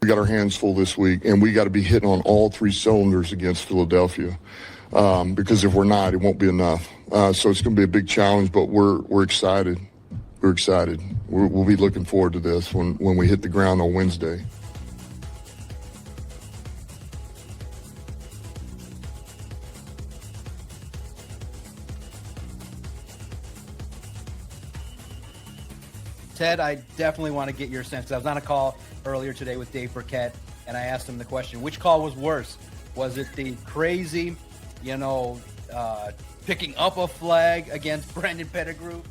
We got our hands full this week, and we got to be hitting on all three cylinders against Philadelphia. Because if we're not, it won't be enough. So it's going to be a big challenge, but we're excited. We're excited. We'll be looking forward to this when we hit the ground on Wednesday. Ted, I definitely want to get your sense. I was on a call earlier today with Dave Burkett, and I asked him the question, which call was worse? Was it the crazy, picking up a flag against Brandon Pettigrew?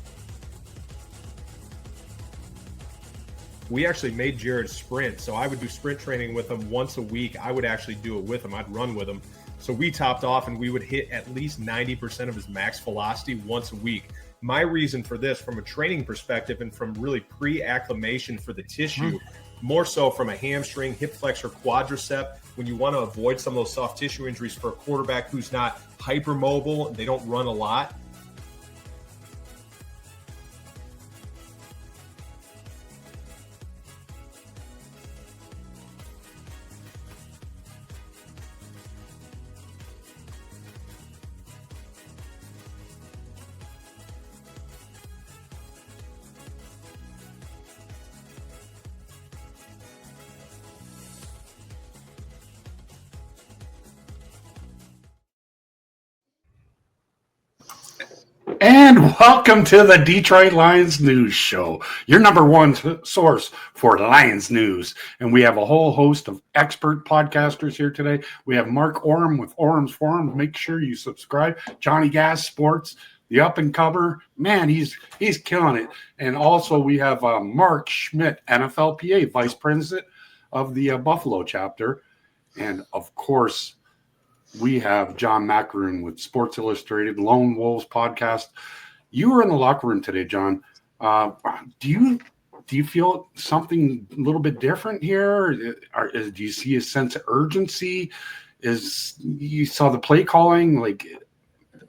We actually made Jared sprint, so I would do sprint training with him once a week. I would actually do it with him. I'd run with him. So we topped off, and we would hit at least 90% of his max velocity once a week. My reason for this, from a training perspective and from really pre-acclimation for the tissue, more so from a hamstring, hip flexor, quadricep, when you want to avoid some of those soft tissue injuries for a quarterback who's not hypermobile, they don't run a lot. And welcome to the Detroit Lions News Show, your number one source for Lions news. And we have a whole host of expert podcasters here today. We have Mark Oram with Oram's Forum. Make sure you subscribe. Johnny Gas Sports, the Up and Cover. Man, he's killing it. And also we have Mark Schmidt, NFLPA, Vice President of the Buffalo chapter. And of course, we have John Macaroon with Sports Illustrated, Lone Wolves podcast. You were in the locker room today, John. Do you feel something a little bit different here? Do you see a sense of urgency? You saw the play calling? Like,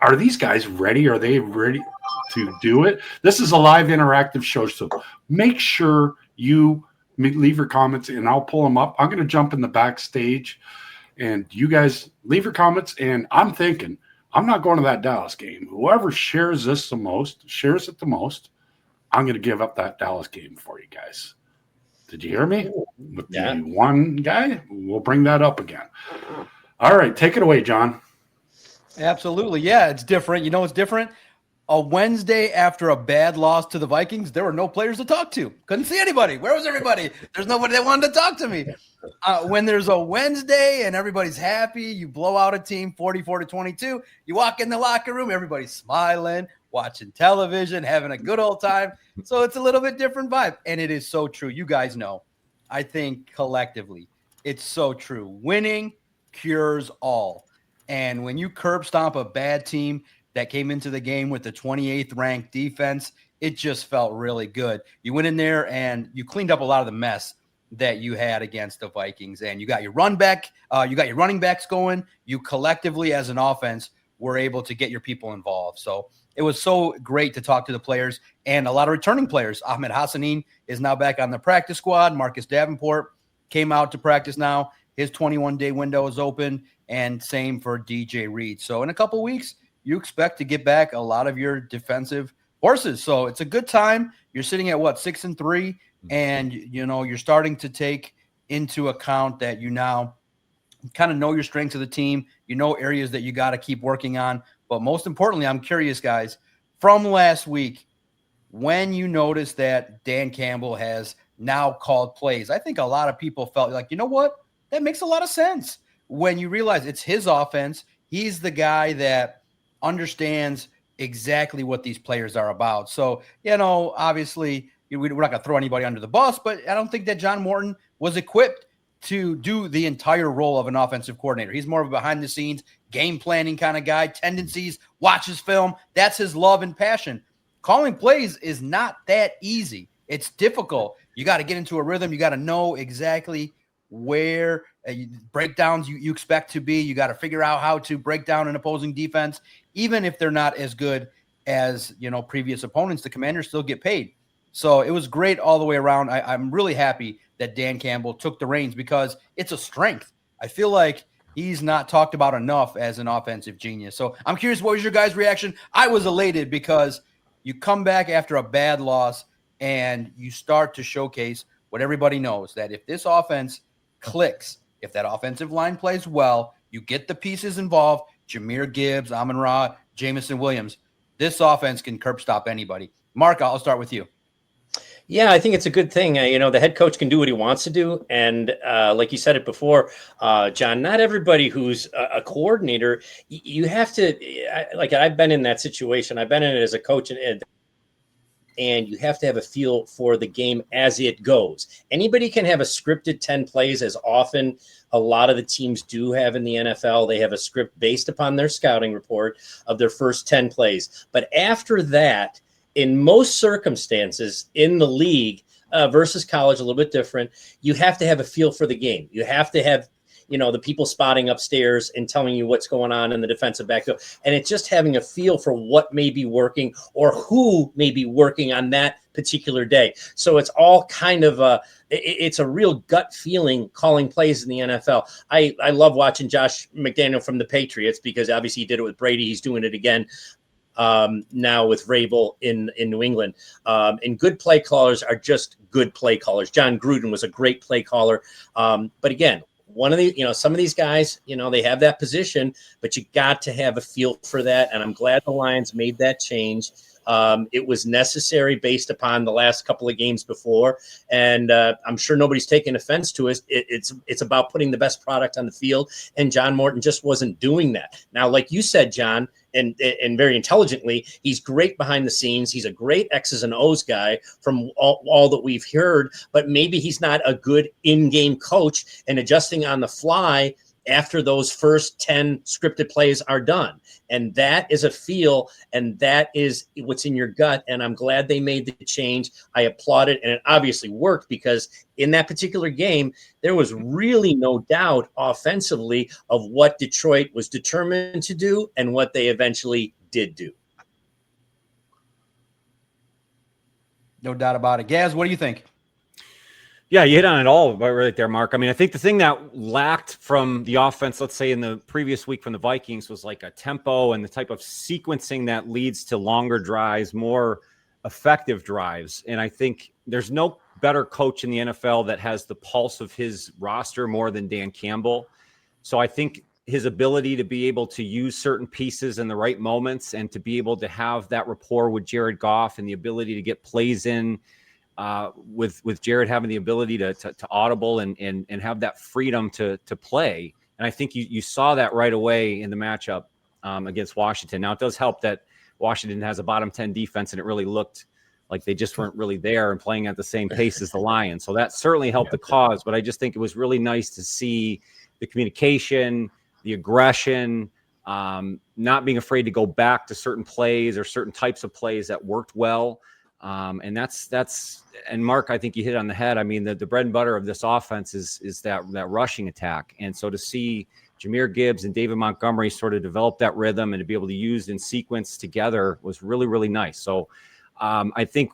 are these guys ready? Are they ready to do it? This is a live interactive show, so make sure you leave your comments, and I'll pull them up. I'm going to jump in the backstage. And you guys leave your comments, and I'm thinking I'm not going to that Dallas game. Whoever shares it the most, I'm going to give up that Dallas game for you guys. Did you hear me? With the one guy, we'll bring that up again. All right, take it away, John. Absolutely. Yeah, it's different. You know what's different? A Wednesday after a bad loss to the Vikings, there were no players to talk to. Couldn't see anybody. Where was everybody? There's nobody that wanted to talk to me. When there's a Wednesday and everybody's happy, you blow out a team 44-22, you walk in the locker room, everybody's smiling, watching television, having a good old time. So it's a little bit different vibe. And it is so true. You guys know, I think collectively, it's so true. Winning cures all. And when you curb stomp a bad team that came into the game with the 28th ranked defense, it just felt really good. You went in there and you cleaned up a lot of the mess that you had against the Vikings, and you got your running backs going. You collectively as an offense were able to get your people involved. So it was so great to talk to the players and a lot of returning players. Ahmed Hassanin is now back on the practice squad. Marcus Davenport came out to practice now. His 21-day window is open, and same for DJ Reed. So in a couple weeks, you expect to get back a lot of your defensive horses. So it's a good time. You're sitting at 6-3, and you're starting to take into account that you now kind of know your strengths of the team. You know areas that you got to keep working on. But most importantly, I'm curious, guys, from last week, when you noticed that Dan Campbell has now called plays, I think a lot of people felt like, you know what? That makes a lot of sense. When you realize it's his offense, he's the guy that understands exactly what these players are about. So, obviously, we're not going to throw anybody under the bus, but I don't think that John Morton was equipped to do the entire role of an offensive coordinator. He's more of a behind-the-scenes, game planning kind of guy, tendencies, watches film. That's his love and passion. Calling plays is not that easy. It's difficult. You got to get into a rhythm. You got to know exactly where breakdowns you expect to be. You got to figure out how to break down an opposing defense, even if they're not as good as previous opponents. The Commanders still get paid. So it was great all the way around. I'm really happy that Dan Campbell took the reins because it's a strength. I feel like he's not talked about enough as an offensive genius. So I'm curious, what was your guys' reaction? I was elated because you come back after a bad loss and you start to showcase what everybody knows, that if this offense clicks, if that offensive line plays well, you get the pieces involved, Jahmyr Gibbs, Amon-Ra, Jameson Williams, this offense can curb stop anybody. Mark, I'll start with you. Yeah, I think it's a good thing. The head coach can do what he wants to do. And like you said it before, John, not everybody who's a coordinator, you have to, I've been in that situation. I've been in it as a coach, and you have to have a feel for the game as it goes. Anybody can have a scripted 10 plays, as often a lot of the teams do have in the NFL. They have a script based upon their scouting report of their first 10 plays. But after that, in most circumstances in the league versus college, a little bit different, you have to have a feel for the game. You have to have, the people spotting upstairs and telling you what's going on in the defensive backfield. And it's just having a feel for what may be working or who may be working on that particular day. So it's all kind of it's a real gut feeling calling plays in the NFL. I love watching Josh McDaniel from the Patriots because obviously he did it with Brady. He's doing it again now with Vrabel in New England. And good play callers are just good play callers. John Gruden was a great play caller. But again, one of the, some of these guys, they have that position, but you got to have a feel for that. And I'm glad the Lions made that change. It was necessary based upon the last couple of games before. And I'm sure nobody's taking offense to it. It's about putting the best product on the field. And John Morton just wasn't doing that. Now, like you said, John, and very intelligently, he's great behind the scenes. He's a great X's and O's guy from all that we've heard, but maybe he's not a good in-game coach and adjusting on the fly after those first 10 scripted plays are done. And that is a feel, and that is what's in your gut. And I'm glad they made the change. I applaud it. And it obviously worked because in that particular game, there was really no doubt offensively of what Detroit was determined to do and what they eventually did do. No doubt about it. Gaz, what do you think? Yeah, you hit on it all right there, Mark. I mean, I think the thing that lacked from the offense, let's say in the previous week from the Vikings, was like a tempo and the type of sequencing that leads to longer drives, more effective drives. And I think there's no better coach in the NFL that has the pulse of his roster more than Dan Campbell. So I think his ability to be able to use certain pieces in the right moments and to be able to have that rapport with Jared Goff and the ability to get plays in, with Jared having the ability to audible and have that freedom to play. And I think you saw that right away in the matchup against Washington. Now, it does help that Washington has a bottom 10 defense, and it really looked like they just weren't really there and playing at the same pace as the Lions. So that certainly helped the cause. But I just think it was really nice to see the communication, the aggression, not being afraid to go back to certain plays or certain types of plays that worked well. And and Mark, I think you hit on the head. I mean, the bread and butter of this offense is that rushing attack. And so to see Jahmyr Gibbs and David Montgomery sort of develop that rhythm and to be able to use in sequence together was really, really nice. So I think,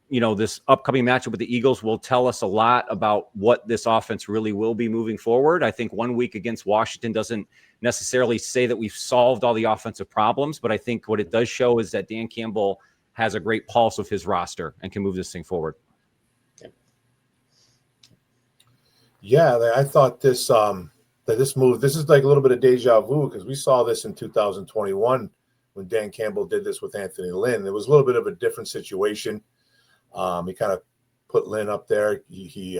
this upcoming matchup with the Eagles will tell us a lot about what this offense really will be moving forward. I think 1 week against Washington doesn't necessarily say that we've solved all the offensive problems, but I think what it does show is that Dan Campbell has a great pulse of his roster and can move this thing forward. Yeah, I thought this move, this is like a little bit of deja vu because we saw this in 2021 when Dan Campbell did this with Anthony Lynn. It was a little bit of a different situation. He kind of put Lynn up there. He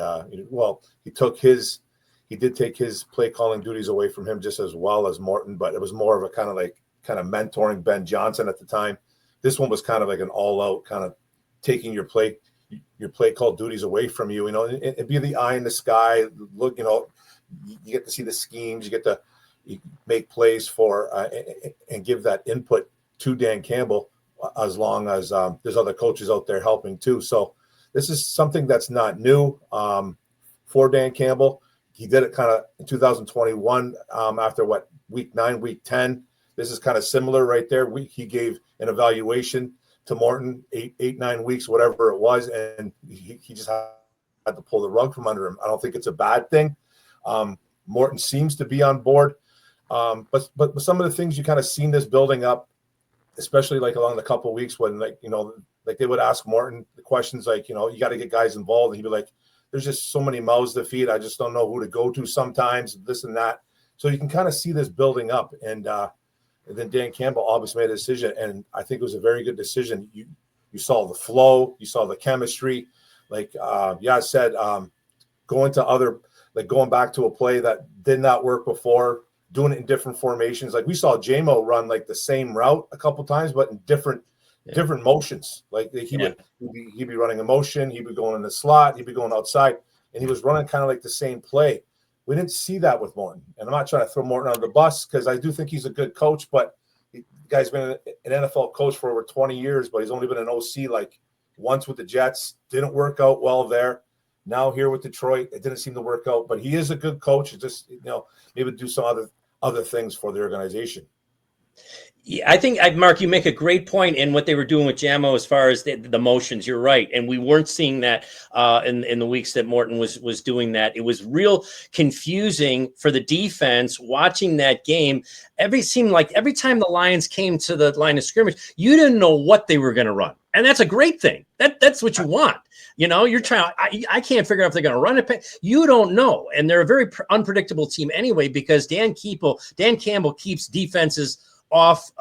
did take his play calling duties away from him just as well as Morton, but it was more of a kind of mentoring Ben Johnson at the time. This one was kind of like an all-out kind of taking your play call duties away from you, and be the eye in the sky. Look, you get to see the schemes, you get to make plays for and give that input to Dan Campbell, as long as there's other coaches out there helping too. So this is something that's not new for Dan Campbell. He did it kind of in 2021 after week 9, week 10. This is kind of similar right there. He gave an evaluation to Morton, 9 weeks, whatever it was, and he just had to pull the rug from under him. I don't think it's a bad thing. Morton seems to be on board, but some of the things you kind of seen this building up, especially like along the couple of weeks when like they would ask Morton the questions like you got to get guys involved, and he'd be like, "There's just so many mouths to feed. I just don't know who to go to sometimes, this and that." So you can kind of see this building up, and then Dan Campbell obviously made a decision, and I think it was a very good decision. You saw the flow, you saw the chemistry, like I said, going back to a play that did not work before, doing it in different formations. Like we saw JMO run like the same route a couple times, but in different motions. Like he'd be running a motion, he'd be going in the slot, he'd be going outside, and he was running kind of like the same play. We didn't see that with Morton, and I'm not trying to throw Morton under the bus because I do think he's a good coach, but the guy's been an NFL coach for over 20 years, but he's only been an OC like once with the Jets. Didn't work out well there. Now here with Detroit, it didn't seem to work out, but he is a good coach. It's just maybe do some other things for the organization. Yeah, I think, Mark, you make a great point in what they were doing with Jamo as far as the motions. You're right. And we weren't seeing that in the weeks that Morton was doing that. It was real confusing for the defense watching that game. Seemed like every time the Lions came to the line of scrimmage, you didn't know what they were going to run. And that's a great thing. That's what you want. You're trying. I can't figure out if they're going to run it. You don't know. And they're a very unpredictable team anyway, because Dan Campbell keeps defenses off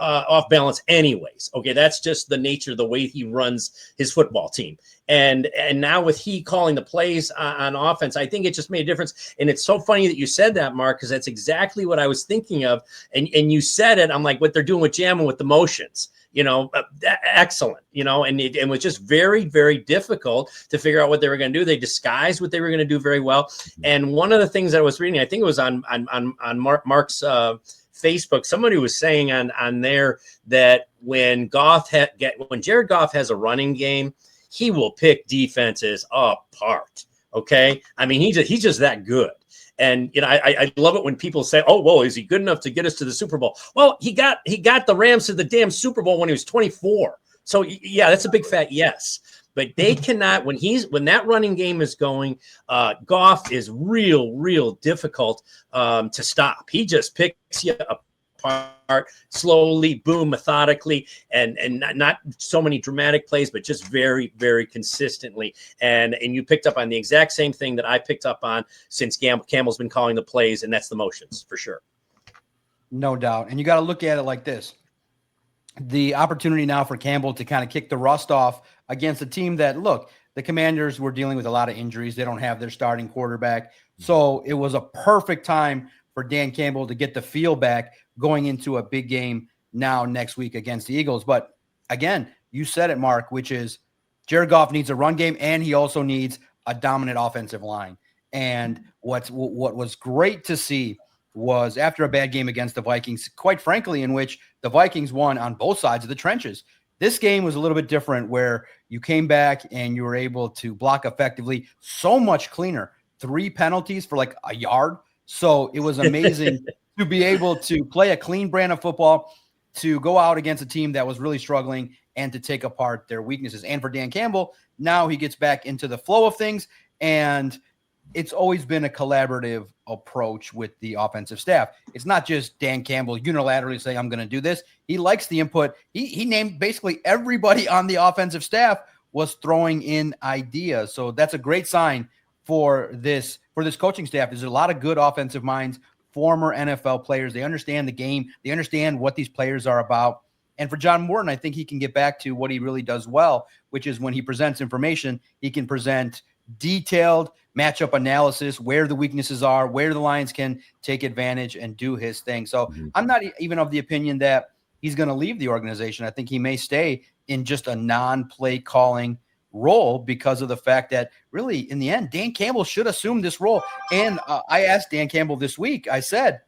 balance anyways. Okay, that's just the nature of the way he runs his football team. And now with he calling the plays on offense, I think it just made a difference. And it's so funny that you said that, Mark, because that's exactly what I was thinking of. And you said it. I'm like, what they're doing with Jammin with the motions. Excellent, and it was just very, very difficult to figure out what they were going to do. They disguised what they were going to do very well. And one of the things that I was reading, I think it was on Mark's Facebook, somebody was saying on there that when Jared Goff has a running game, he will pick defenses apart. Okay. I mean, he's just that good. And I love it when people say, "Oh, well, is he good enough to get us to the Super Bowl?" Well, he got the Rams to the damn Super Bowl when he was 24. So yeah, that's a big fat yes. But they cannot when that running game is going. Goff is real difficult to stop. He just picks you apart slowly, boom, methodically, and not so many dramatic plays, but just very, very consistently. And you picked up on the exact same thing that I picked up on since Campbell's been calling the plays, and that's the motions for sure. No doubt. And you got to look at it like this. The opportunity now for Campbell to kind of kick the rust off against a team that, look, the Commanders were dealing with a lot of injuries. They don't have their starting quarterback. So it was a perfect time for Dan Campbell to get the feel back going into a big game now next week against the Eagles. But again, you said it, Mark, which is Jared Goff needs a run game, and he also needs a dominant offensive line. And what was great to see was after a bad game against the Vikings, quite frankly, in which the Vikings won on both sides of the trenches. This game was a little bit different where you came back and you were able to block effectively, so much cleaner. 3 penalties for like a yard. So it was amazing to be able to play a clean brand of football, to go out against a team that was really struggling and to take apart their weaknesses. And for Dan Campbell, now he gets back into the flow of things. And it's always been a collaborative approach with the offensive staff. It's not just Dan Campbell unilaterally saying, "I'm going to do this." He likes the input. He named basically everybody on the offensive staff was throwing in ideas. So that's a great sign for this coaching staff. There's a lot of good offensive minds, former NFL players. They understand the game. They understand what these players are about. And for John Morton, I think he can get back to what he really does well, which is when he presents information, he can present detailed matchup analysis, where the weaknesses are, where the Lions can take advantage and do his thing. So I'm not even of the opinion that he's going to leave the organization. I think he may stay in just a non-play calling role because of the fact that really in the end, Dan Campbell should assume this role. And I asked Dan Campbell this week, I said,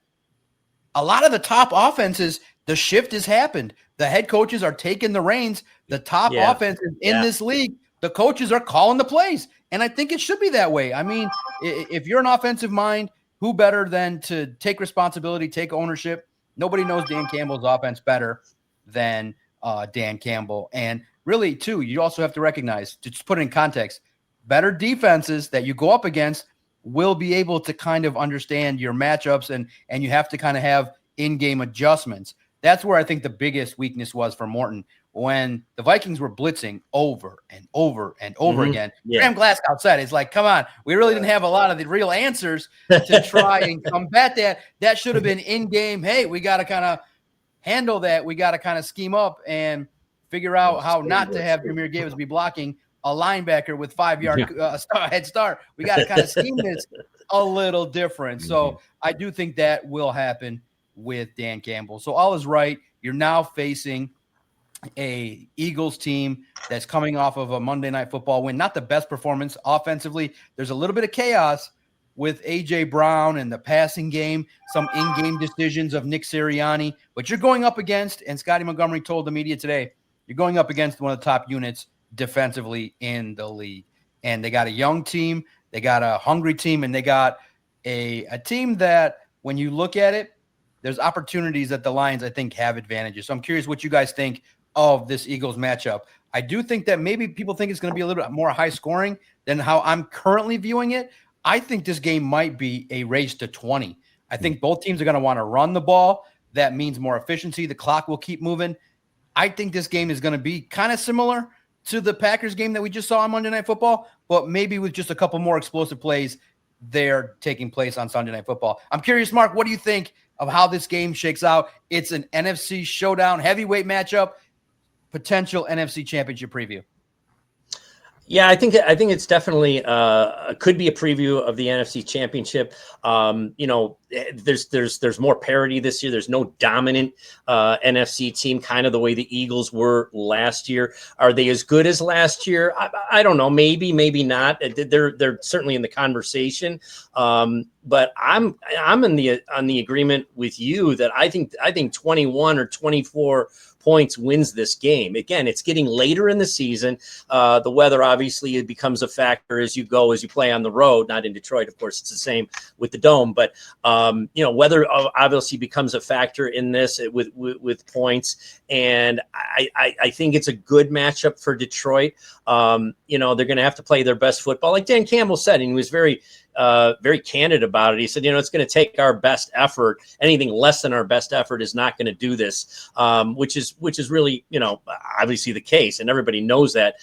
a lot of the top offenses, the shift has happened. The head coaches are taking the reins. The top offenses in this league, the coaches are calling the plays. And I think it should be that way. I mean, if you're an offensive mind, who better than to take responsibility, take ownership? Nobody knows Dan Campbell's offense better than Dan Campbell. And really, too, you also have to recognize, to just put it in context, better defenses that you go up against will be able to kind of understand your matchups, and you have to kind of have in-game adjustments. That's where I think the biggest weakness was for Morton when the Vikings were blitzing over and over and over again. Graham Glasgow said, it's like, come on, we really didn't have a lot of the real answers to try and combat that. That should have been in-game. Hey, we got to kind of handle that. We got to kind of scheme up and figure out how not to have Jameer Gibbs be blocking a linebacker with 5-yard head start. We got to kind of scheme this a little different. So I do think that will happen with Dan Campbell. So all is right. You're now facing a Eagles team that's coming off of a Monday Night Football win. Not the best performance offensively. There's a little bit of chaos with A.J. Brown and the passing game, some in-game decisions of Nick Sirianni. But you're going up against, and Scotty Montgomery told the media today, you're going up against one of the top units defensively in the league. And they got a young team, they got a hungry team, and they got a team that, when you look at it, there's opportunities that the Lions, I think, have advantages. So I'm curious what you guys think of this Eagles matchup. I do think that maybe people think it's going to be a little bit more high scoring than how I'm currently viewing it. I think this game might be a race to 20. I think both teams are going to want to run the ball. That means more efficiency. The clock will keep moving. I think this game is going to be kind of similar to the Packers game that we just saw on Monday Night Football, but maybe with just a couple more explosive plays there taking place on Sunday Night Football. I'm curious, Mark, what do you think of how this game shakes out? It's an NFC showdown, heavyweight matchup, potential NFC championship preview. Yeah, I think it's definitely could be a preview of the NFC Championship. There's more parity this year. There's no dominant NFC team, kind of the way the Eagles were last year. Are they as good as last year? I don't know. Maybe not. They're certainly in the conversation. But I'm on the agreement with you that I think 21 or 24 points wins this game. Again, it's getting later in the season. The weather, obviously, it becomes a factor as you play on the road, not in Detroit. Of course, it's the same with the Dome, but weather obviously becomes a factor in this with points. And I think it's a good matchup for Detroit. They're going to have to play their best football. Like Dan Campbell said, and he was very candid about it. He said, it's going to take our best effort. Anything less than our best effort is not going to do this, which is really, obviously the case. And everybody knows that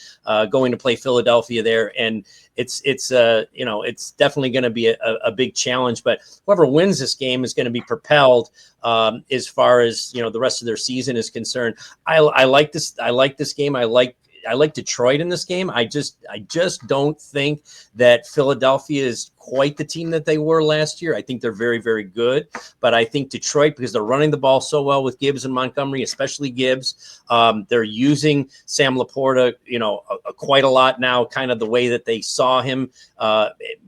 going to play Philadelphia there. And it's definitely going to be a big challenge. But whoever wins this game is going to be propelled as far as, the rest of their season is concerned. I like this. I like this game. I like Detroit in this game. I just don't think that Philadelphia is quite the team that they were last year. I think they're very, very good, but I think Detroit, because they're running the ball so well with Gibbs and Montgomery, especially Gibbs, they're using Sam Laporta, quite a lot now, kind of the way that they saw him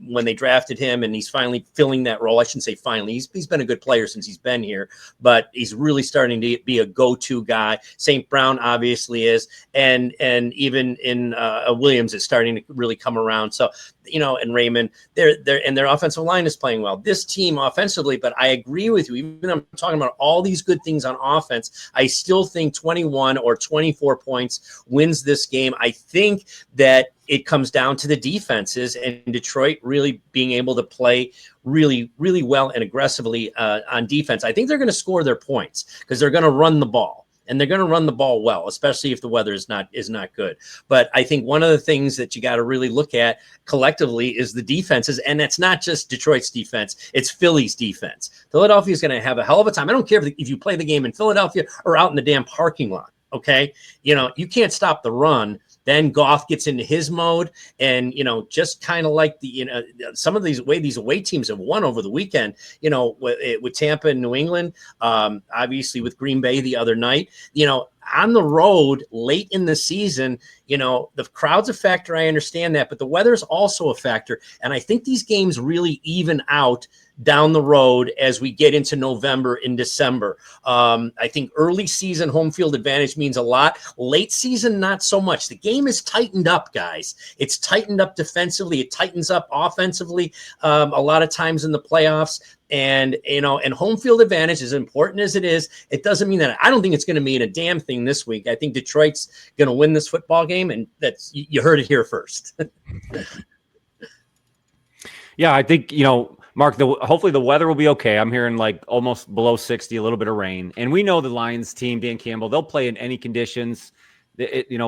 when they drafted him, and he's finally filling that role. I shouldn't say finally. He's been a good player since he's been here, but he's really starting to be a go-to guy. St. Brown obviously is, and even in Williams is starting to really come around. So, and Raymond, their offensive line is playing well. This team offensively, but I agree with you. Even though I'm talking about all these good things on offense, I still think 21 or 24 points wins this game. I think that it comes down to the defenses and Detroit really being able to play really, really well and aggressively on defense. I think they're going to score their points because they're going to run the ball. And they're going to run the ball well, especially if the weather is not good. But I think one of the things that you got to really look at collectively is the defenses, and it's not just Detroit's defense; it's Philly's defense. Philadelphia is going to have a hell of a time. I don't care if you play the game in Philadelphia or out in the damn parking lot. Okay, you can't stop the run. Then Goff gets into his mode, and just kind of like some of these away teams have won over the weekend. With Tampa and New England, obviously with Green Bay the other night. On the road late in the season, the crowd's a factor. I understand that, but the weather's also a factor, and I think these games really even out down the road as we get into November and December. I think early season home field advantage means a lot. Late season, not so much. The game is tightened up, guys. It's tightened up defensively. It tightens up offensively a lot of times in the playoffs. And, and home field advantage, as important as it is, it doesn't mean that I don't think it's going to mean a damn thing this week. I think Detroit's going to win this football game, and you heard it here first. Yeah, I think, Mark, hopefully the weather will be okay. I'm hearing like almost below 60, a little bit of rain. And we know the Lions team, Dan Campbell, they'll play in any conditions.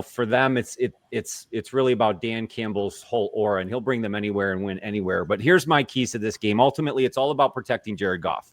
For them, it's really about Dan Campbell's whole aura, and he'll bring them anywhere and win anywhere. But here's my keys to this game. Ultimately, it's all about protecting Jared Goff.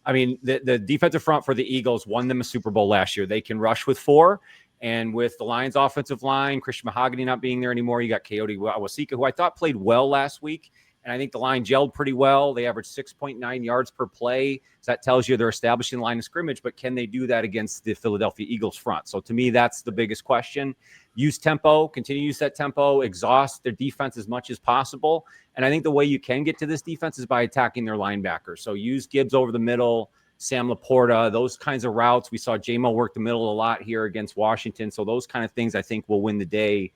I mean, the defensive front for the Eagles won them a Super Bowl last year. They can rush with 4. And with the Lions offensive line, Christian Mahogany not being there anymore, you got Coyote Awasika, who I thought played well last week. And I think the line gelled pretty well. They averaged 6.9 yards per play. So that tells you they're establishing the line of scrimmage, but can they do that against the Philadelphia Eagles front? So to me, that's the biggest question. Use tempo, continue to use that tempo, exhaust their defense as much as possible. And I think the way you can get to this defense is by attacking their linebackers. So use Gibbs over the middle, Sam Laporta, those kinds of routes. We saw J-Mo work the middle a lot here against Washington. So those kind of things I think will win the day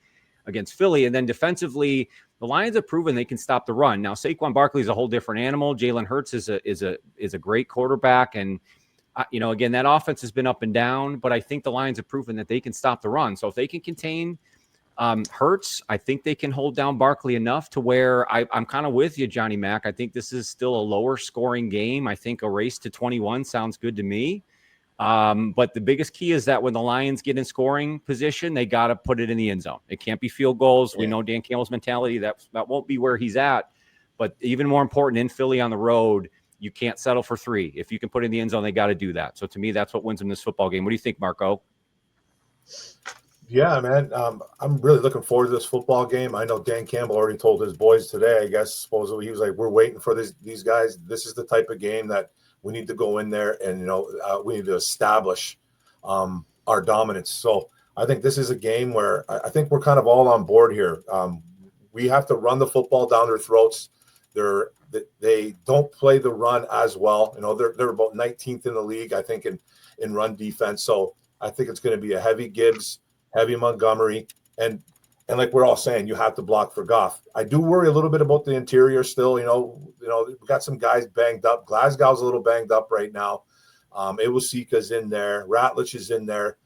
against Philly. And then defensively, the Lions have proven they can stop the run. Now, Saquon Barkley is a whole different animal. Jalen Hurts is a great quarterback. And, again, that offense has been up and down, but I think the Lions have proven that they can stop the run. So if they can contain Hurts, I think they can hold down Barkley enough to where I'm kind of with you, Johnny Mac. I think this is still a lower scoring game. I think a race to 21 sounds good to me. But the biggest key is that when the Lions get in scoring position, they got to put it in the end zone. It can't be field goals. We know Dan Campbell's mentality. That won't be where he's at. But even more important, in Philly on the road, you can't settle for 3. If you can put it in the end zone, they got to do that. So to me, that's what wins them this football game. What do you think, Marco? Yeah, man. I'm really looking forward to this football game. I know Dan Campbell already told his boys today, I guess, supposedly, he was like, we're waiting for these guys. This is the type of game that we need to go in there and, we need to establish our dominance. So I think this is a game where I think we're kind of all on board here. We have to run the football down their throats. They don't play the run as well. They're about 19th in the league, I think, in run defense. So I think it's going to be a heavy Gibbs, heavy Montgomery, and like we're all saying, you have to block for Goff. I do worry a little bit about the interior still. We got some guys banged up. Glasgow's a little banged up right now. Iwasika's in there. Ratlich is in there.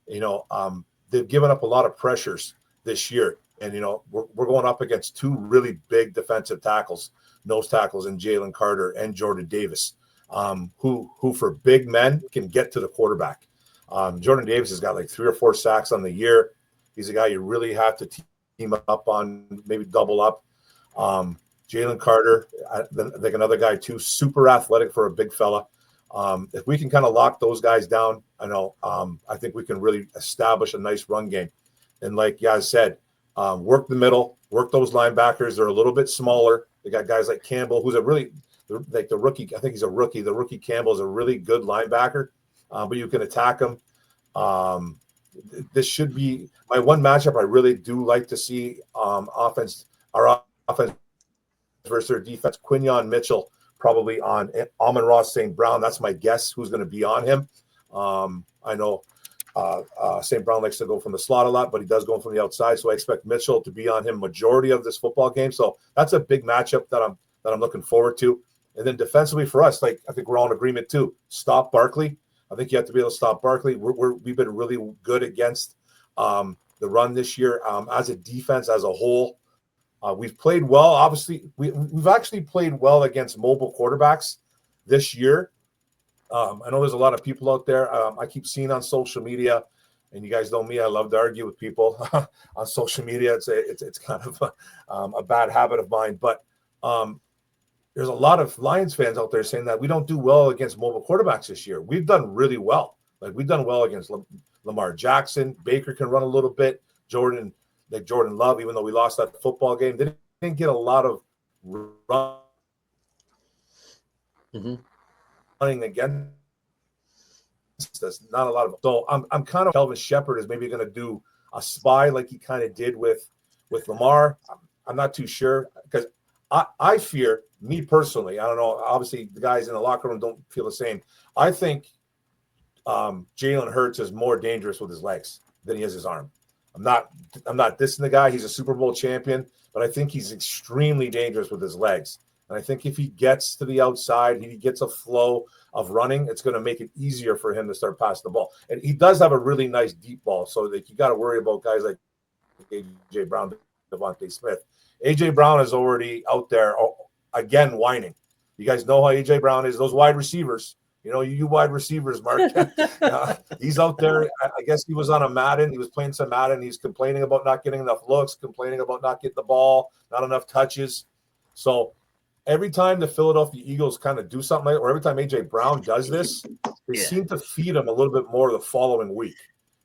They've given up a lot of pressures this year. And, we're going up against 2 really big defensive tackles, nose tackles, in Jalen Carter and Jordan Davis, who for big men can get to the quarterback. Jordan Davis has got like 3 or 4 sacks on the year. He's a guy you really have to team up on, maybe double up. Jalen Carter, like another guy too, super athletic for a big fella. If we can kind of lock those guys down, I think we can really establish a nice run game. And like Yaz said, work the middle, work those linebackers. They're a little bit smaller. They got guys like Campbell, who's like the rookie. I think he's a rookie. The rookie Campbell is a really good linebacker, but you can attack him. This should be my one matchup. I really do like to see our offense versus their defense. Quinyon Mitchell probably on Amon-Ra St. Brown. That's my guess who's going to be on him. I know St. Brown likes to go from the slot a lot, but he does go from the outside. So I expect Mitchell to be on him majority of this football game. So that's a big matchup that I'm looking forward to. And then defensively for us, like I think we're all in agreement too. Stop Barkley. I think you have to be able to stop Barkley. We've been really good against the run this year as a defense as a whole. We've played well. Obviously, we've actually played well against mobile quarterbacks this year. I know there's a lot of people out there I keep seeing on social media, and you guys know me. I love to argue with people on social media. It's kind of a bad habit of mine, but there's a lot of Lions fans out there saying that we don't do well against mobile quarterbacks this year. We've done really well. Like we've done well against Lamar Jackson. Baker can run a little bit. Jordan Love, even though we lost that football game, they didn't get a lot of running against us. Not a lot of. So I'm kind of Kelvin Shepard is maybe going to do a spy like he kind of did with Lamar. I'm not too sure because I fear, me personally, I don't know, obviously the guys in the locker room don't feel the same. I think Jalen Hurts is more dangerous with his legs than he is his arm. I'm not dissing the guy. He's a Super Bowl champion, but I think he's extremely dangerous with his legs. And I think if he gets to the outside, he gets a flow of running, it's going to make it easier for him to start passing the ball. And he does have a really nice deep ball. So that you got to worry about guys like A.J. Brown, Devontae Smith. A.J. Brown is already out there again whining. You guys know how A.J. Brown is. Those wide receivers, you wide receivers, Mark. He's out there. I guess he was on a Madden. He was playing some Madden. He's complaining about not getting enough looks, complaining about not getting the ball, not enough touches. So every time the Philadelphia Eagles kind of do something, or every time A.J. Brown does this, they seem to feed him a little bit more the following week.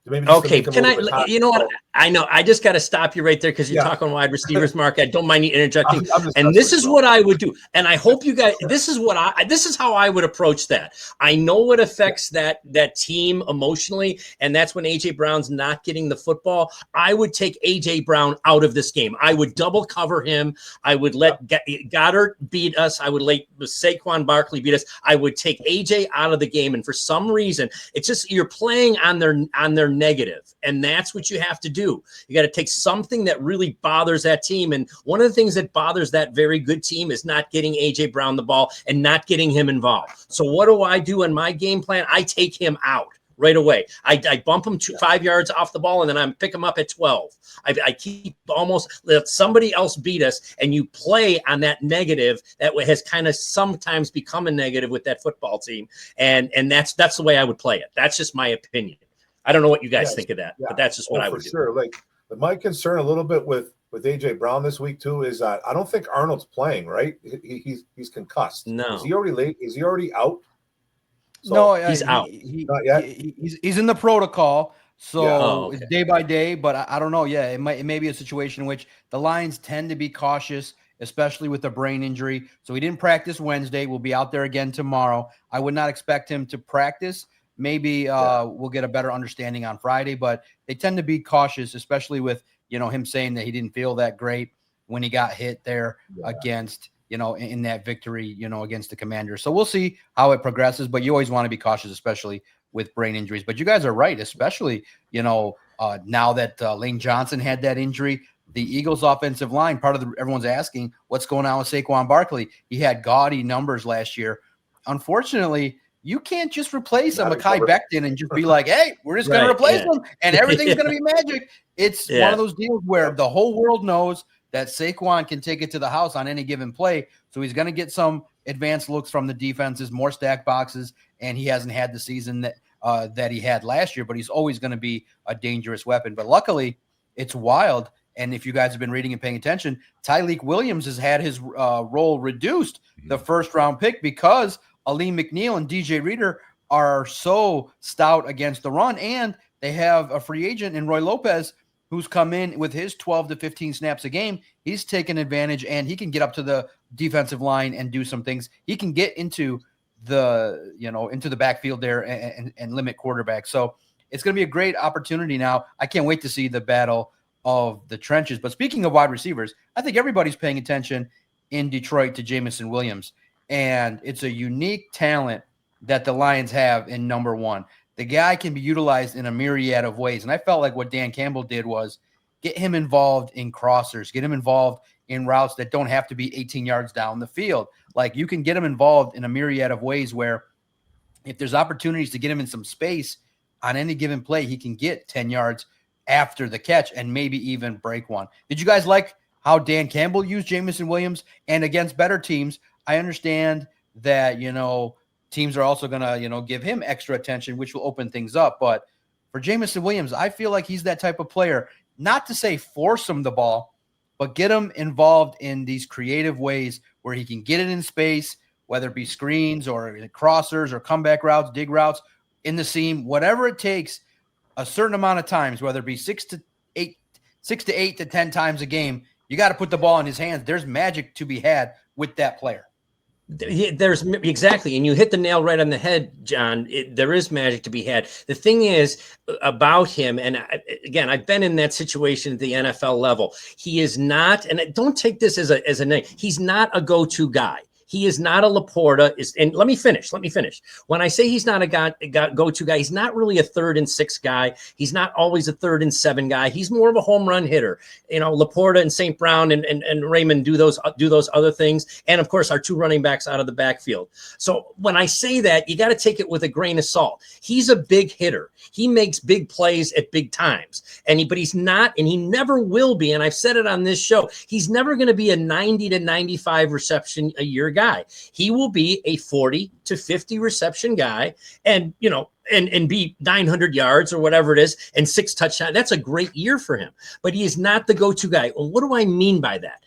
Okay, can I? You know what? I know. I just got to stop you right there because you're talking wide receivers, Mark. I don't mind you interjecting. And this is what I would do. And I hope you guys. This is how I would approach that. I know what affects that team emotionally, and that's when AJ Brown's not getting the football. I would take AJ Brown out of this game. I would double cover him. I would let Goddard beat us. I would let Saquon Barkley beat us. I would take AJ out of the game. And for some reason, it's just you're playing on their negative, and that's what you have to do. You got to take something that really bothers that team, and one of the things that bothers that very good team is not getting AJ Brown the ball and not getting him involved. So what do I do in my game plan? I take him out right away. I bump him 5 yards off the ball, and then I pick him up at 12. I keep almost let somebody else beat us, and you play on that negative that has kind of sometimes become a negative with that football team, and that's the way I would play it. That's just my opinion. I don't know what you guys think of that, but that's just what I would do. Sure. Like my concern a little bit with AJ Brown this week too is that I don't think Arnold's playing, right? He's concussed. No. Is he already late? Is he already out? So, no, he's out. Not yet. He's in the protocol. So okay. It's day by day, but I don't know. Yeah, it may be a situation in which the Lions tend to be cautious, especially with a brain injury. So he didn't practice Wednesday. We'll be out there again tomorrow. I would not expect him to practice. Maybe we'll get a better understanding on Friday, but they tend to be cautious, especially with, him saying that he didn't feel that great when he got hit there against, in that victory, against the Commanders. So we'll see how it progresses, but you always want to be cautious, especially with brain injuries. But you guys are right, especially, now that Lane Johnson had that injury, the Eagles offensive line, everyone's asking what's going on with Saquon Barkley. He had gaudy numbers last year. Unfortunately, you can't just replace a Mekhi Becton and just be like, hey, we're just going to replace him and everything's going to be magic. It's one of those deals where the whole world knows that Saquon can take it to the house on any given play. So he's going to get some advanced looks from the defenses, more stack boxes, and he hasn't had the season that he had last year, but he's always going to be a dangerous weapon. But luckily, it's wild. And if you guys have been reading and paying attention, Tyleik Williams has had his role reduced, the first-round pick, because Aleem McNeil and DJ Reader are so stout against the run, and they have a free agent in Roy Lopez who's come in with his 12 to 15 snaps a game. He's taken advantage, and he can get up to the defensive line and do some things. He can get into the backfield there and limit quarterbacks. So it's going to be a great opportunity now. I can't wait to see the battle of the trenches. But speaking of wide receivers, I think everybody's paying attention in Detroit to Jameson Williams. And it's a unique talent that the Lions have in number one. The guy can be utilized in a myriad of ways. And I felt like what Dan Campbell did was get him involved in crossers, get him involved in routes that don't have to be 18 yards down the field. Like, you can get him involved in a myriad of ways where if there's opportunities to get him in some space on any given play, he can get 10 yards after the catch and maybe even break one. Did you guys like how Dan Campbell used Jameson Williams? And against better teams, I understand that, teams are also going to, give him extra attention, which will open things up. But for Jameson Williams, I feel like he's that type of player, not to say force him the ball, but get him involved in these creative ways where he can get it in space, whether it be screens or crossers or comeback routes, dig routes, in the seam, whatever it takes, a certain amount of times, whether it be 6 to 8 to 10 times a game, you got to put the ball in his hands. There's magic to be had with that player. There's exactly, and you hit the nail right on the head, John. There is magic to be had. The thing is about him, and again, I've been in that situation at the NFL level. He is not, and don't take this as a name. He's not a go-to guy. He is not a Laporta. And let me finish. When I say he's not a go-to guy, he's not really a 3rd and 6 guy. He's not always a 3rd and 7 guy. He's more of a home run hitter. Laporta and St. Brown and Raymond do those other things. And of course, our 2 running backs out of the backfield. So when I say that, you got to take it with a grain of salt. He's a big hitter. He makes big plays at big times. But he's not, and he never will be. And I've said it on this show. He's never going to be a 90 to 95 reception a year guy. He will be a 40 to 50 reception guy, and be 900 yards or whatever it is, and 6 touchdowns. That's a great year for him. But he is not the go-to guy. Well, what do I mean by that?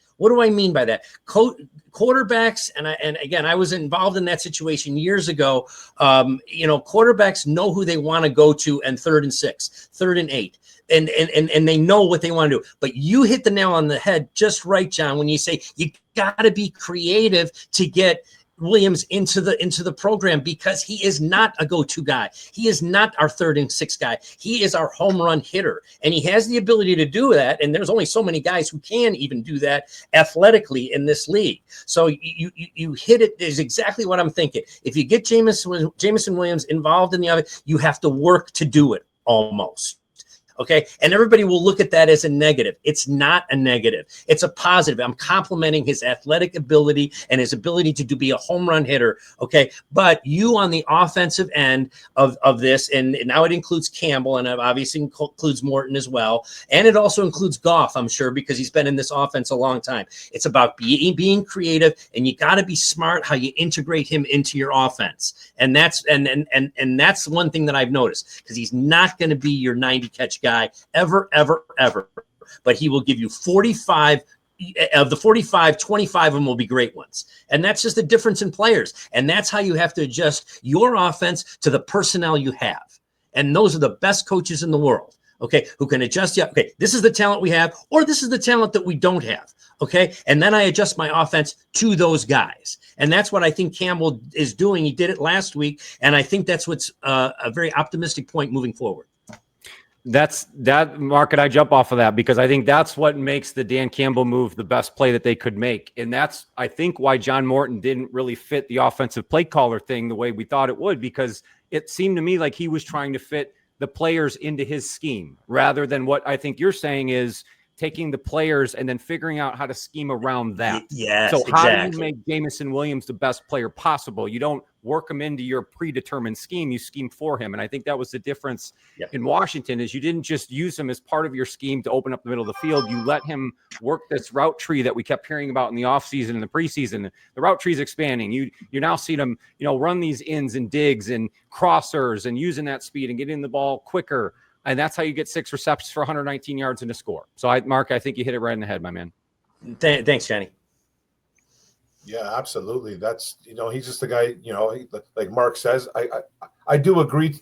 Quarterbacks, and again, I was involved in that situation years ago. Quarterbacks know who they want to go to, and 3rd and 6, 3rd and 8. And they know what they want to do. But you hit the nail on the head just right, John, when you say you got to be creative to get Williams into the program, because he is not a go-to guy. He is not our 3rd and 6 guy. He is our home run hitter, and he has the ability to do that. And there's only so many guys who can even do that athletically in this league. So you hit it is exactly what I'm thinking. If you get Jameson Williams involved in the other, you have to work to do it almost. Okay. And everybody will look at that as a negative. It's not a negative. It's a positive. I'm complimenting his athletic ability and his ability to be a home run hitter. Okay. But you on the offensive end of this, and now it includes Campbell, and it obviously includes Morton as well. And it also includes Goff, I'm sure, because he's been in this offense a long time. It's about being creative, and you got to be smart how you integrate him into your offense. And that's, and that's one thing that I've noticed, because he's not going to be your 90 catch guy ever, but he will give you 45 of the 45, 25 of them will be great ones. And that's just the difference in players. And that's how you have to adjust your offense to the personnel you have. And those are the best coaches in the world. Okay. Who can adjust you. Okay. This is the talent we have, or this is the talent that we don't have. Okay. And then I adjust my offense to those guys. And that's what I think Campbell is doing. He did it last week. And I think that's what's a very optimistic point moving forward. That's that, Mark, and I jump off of that because I think that's what makes the Dan Campbell move the best play that they could make. And that's, I think, why John Morton didn't really fit the offensive play caller thing the way we thought it would, because it seemed to me like he was trying to fit the players into his scheme rather than what I think you're saying is taking the players and then figuring out how to scheme around that. Yes, so how exactly. do you make Jameson Williams the best player possible? You don't work him into your predetermined scheme. You scheme for him. And I think that was the difference in Washington is you didn't just use him as part of your scheme to open up the middle of the field. You let him work this route tree that we kept hearing about in the offseason and the preseason. The route tree is expanding. You now see them, run these ins and digs and crossers and using that speed and getting the ball quicker. And that's how you get 6 receptions for 119 yards and a score. So, Mark, I think you hit it right in the head, my man. Thanks, Johnny. Yeah, absolutely. That's, he's just the guy, like Mark says, I do agree,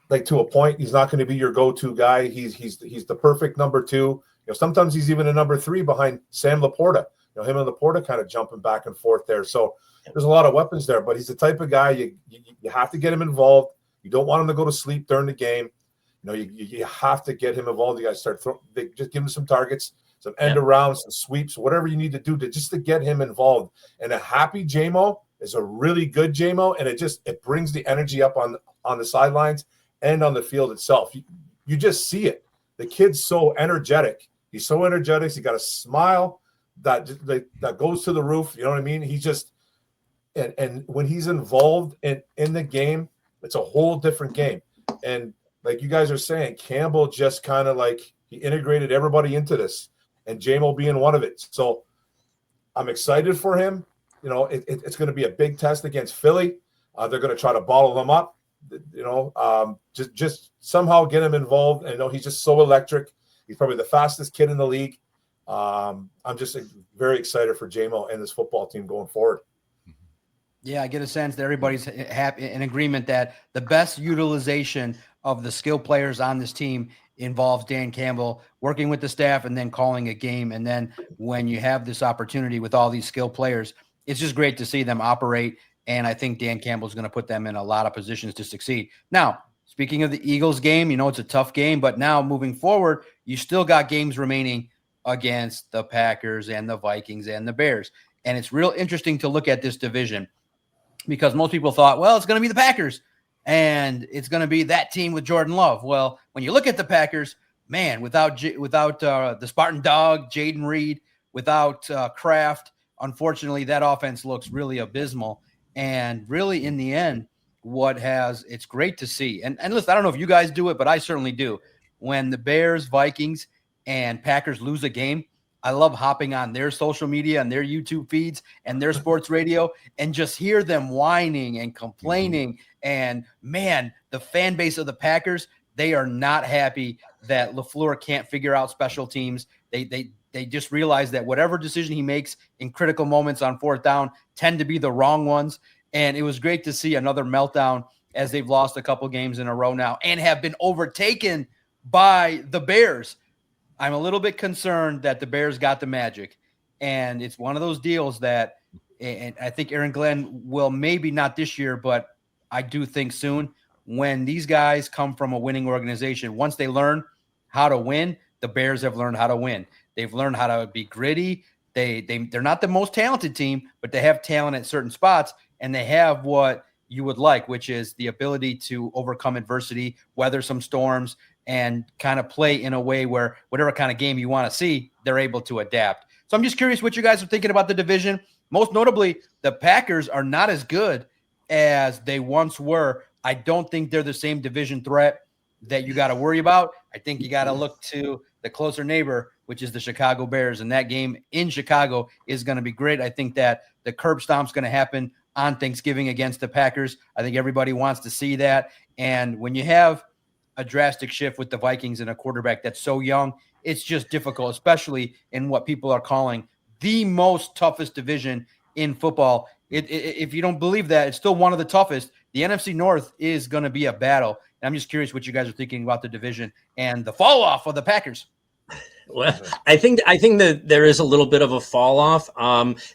like to a point. He's not going to be your go-to guy. He's the perfect number 2. Sometimes he's even a number 3 behind Sam Laporta. Him and Laporta kind of jumping back and forth there. So there's a lot of weapons there, but he's the type of guy you have to get him involved. You don't want him to go to sleep during the game. You have to get him involved. You got to start just give him some targets, some end arounds, some sweeps, whatever you need to do to get him involved. And a happy JMO is a really good JMO, and it brings the energy up on the sidelines and on the field itself. You just see it. The kid's so energetic. He's so energetic. He got a smile that goes to the roof. You know what I mean? He's just and when he's involved in the game, it's a whole different game. And like you guys are saying, Campbell just kind of he integrated everybody into this, and JMO being one of it. So I'm excited for him. It's going to be a big test against Philly. They're going to try to bottle them up. Just somehow get him involved. And he's just so electric. He's probably the fastest kid in the league. I'm just very excited for JMO and this football team going forward. Yeah, I get a sense that everybody's happy in agreement that the best utilization of the skill players on this team involves Dan Campbell working with the staff and then calling a game. And then when you have this opportunity with all these skill players, it's just great to see them operate. And I think Dan Campbell's going to put them in a lot of positions to succeed. Now, speaking of the Eagles game, it's a tough game, but now moving forward, you still got games remaining against the Packers and the Vikings and the Bears. And it's real interesting to look at this division because most people thought, well, it's going to be the Packers and it's going to be that team with Jordan Love. Well, when you look at the Packers, man, without the Spartan Dog, Jaden Reed, without Kraft, unfortunately, that offense looks really abysmal. And really, in the end, it's great to see. And listen, I don't know if you guys do it, but I certainly do. When the Bears, Vikings, and Packers lose a game, I love hopping on their social media and their YouTube feeds and their sports radio and just hear them whining and complaining. And man, the fan base of the Packers, they are not happy that LaFleur can't figure out special teams. They just realize that whatever decision he makes in critical moments on fourth down tend to be the wrong ones. And it was great to see another meltdown as they've lost a couple games in a row now and have been overtaken by the Bears. I'm a little bit concerned that the Bears got the magic, and it's one of those deals that, and I think Aaron Glenn will maybe not this year, but I do think soon when these guys come from a winning organization, once they learn how to win, the Bears have learned how to win. They've learned how to be gritty. They're not the most talented team, but they have talent at certain spots, and they have what you would like, which is the ability to overcome adversity, weather some storms, and kind of play in a way where whatever kind of game you want to see, they're able to adapt. So I'm just curious what you guys are thinking about the division. Most notably, the Packers are not as good as they once were. I don't think they're the same division threat that you got to worry about. I think you got to look to the closer neighbor, which is the Chicago Bears. And that game in Chicago is going to be great. I think that the curb stomp's going to happen on Thanksgiving against the Packers. I think everybody wants to see that. And when you have a drastic shift with the Vikings and a quarterback that's so young, it's just difficult, especially in what people are calling the most toughest division in football. If you don't believe that, it's still one of the toughest. The NFC North is going to be a battle. And I'm just curious what you guys are thinking about the division and the fall off of the Packers. Well, I think that there is a little bit of a fall off.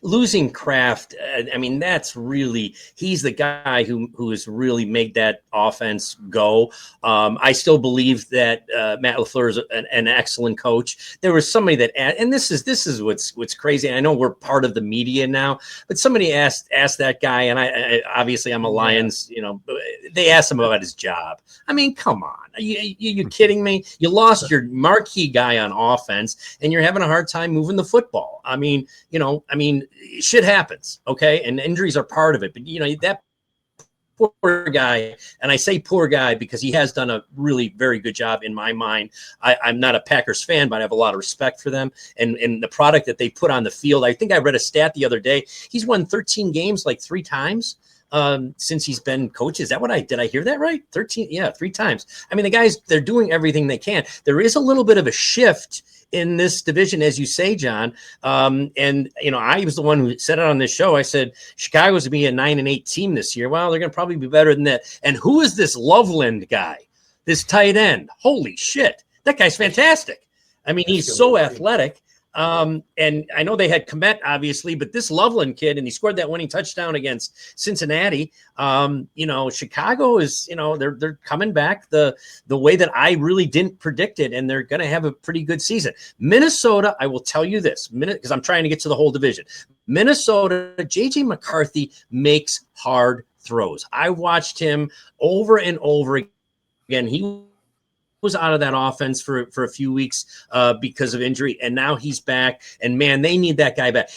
Losing Kraft, I mean, that's really, he's the guy who has really made that offense go. I still believe that Matt LaFleur is an excellent coach. There was somebody that, and this is what's crazy. I know we're part of the media now, but somebody asked that guy, and I obviously I'm a Lions, they asked him about his job. I mean, come on, are you kidding me? You lost your marquee guy on offense, and you're having a hard time moving the football. I mean, shit happens, okay, and injuries are part of it. But that poor guy, and I say poor guy because he has done a really very good job in my mind. I'm not a Packers fan, but I have a lot of respect for them and the product that they put on the field. I think I read a stat the other day. He's won 13 games like 3 times. Since he's been coach. Is that did I hear that right? 13. Yeah. 3 times. I mean, the guys, they're doing everything they can. There is a little bit of a shift in this division, as you say, John. And I was the one who said it on this show. I said, Chicago's to be a 9-8 team this year. Well, they're going to probably be better than that. And who is this Loveland guy? This tight end? Holy shit. That guy's fantastic. I mean, he's so athletic. And I know they had Kmet, obviously, but this Loveland kid, and he scored that winning touchdown against Cincinnati. Chicago is, they're coming back the way that I really didn't predict it, and they're going to have a pretty good season. Minnesota, I will tell you this, because I'm trying to get to the whole division. Minnesota, JJ McCarthy makes hard throws. I watched him over and over again. He was out of that offense for a few weeks because of injury, and now he's back. And man, they need that guy back.